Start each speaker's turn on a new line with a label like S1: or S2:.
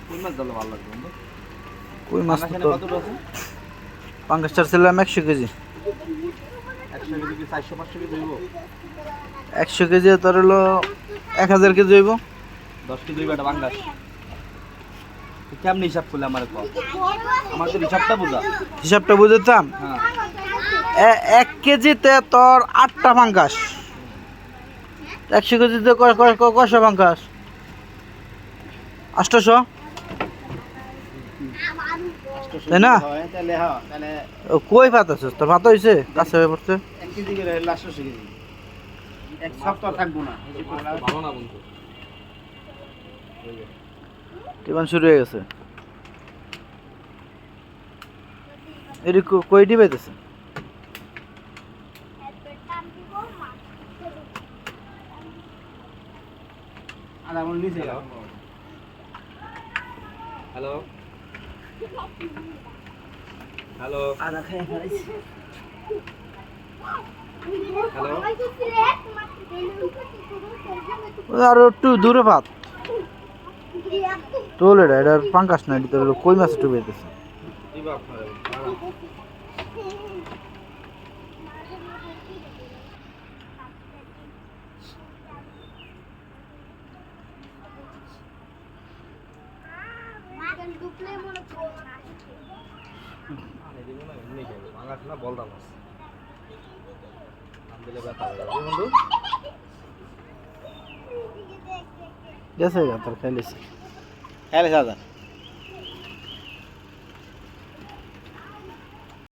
S1: কই মাছ ধরলে ভালো লাগবে বন্ধু?
S2: কই মাছ
S1: পাঙ্গাস
S2: তো
S1: কতটা আছে?
S2: পাঙ্গাসটার ছিলাম 100 কেজি।
S1: 100 কেজি কি 400-500 কেজি হইব?
S2: 100 কেজি তোর হলো 1000 কেজি হইব।
S1: 10 কেজি হইব একটা পাঙ্গাস। তুই কেমনে হিসাব করলে আমার কম? আমার তো হিসাবটা বুঝা।
S2: হিসাবটা বুঝতাম
S1: হ্যাঁ
S2: 1 কেজিতে তোর 8টা পাঙ্গাস। 100 কেজিতে কয়শো পাঙ্গাস? 800। তাই না?
S1: তাহলে হ্যাঁ তাহলে
S2: কই ভাত আছে তোর? ভাত হইছে কাছে হয়ে পড়ছে।
S1: 1 কেজি করে হলো 800 কেজি। এক সপ্তাহ থাকবো না। ভালো না বন্ধু।
S2: টিফান শুরু হয়ে গেছে। এটি কই দিবাইতেছে?
S1: আদা মন নিছে। হ্যালো হ্যালো আদা খাই ফেলাইছি। হ্যালো
S2: আর একটু দূরে ভাত তোল। এটার পাঙ্গাস না, এটা হলো কই মাছ একটু বেঁধেছে।
S1: দিবা আপনারা বলদা মাছ নাম দিলে ব্যথা হবে বন্ধু।
S2: গেছে তোর খাইলেছে।
S1: হ্যাঁ দাদা।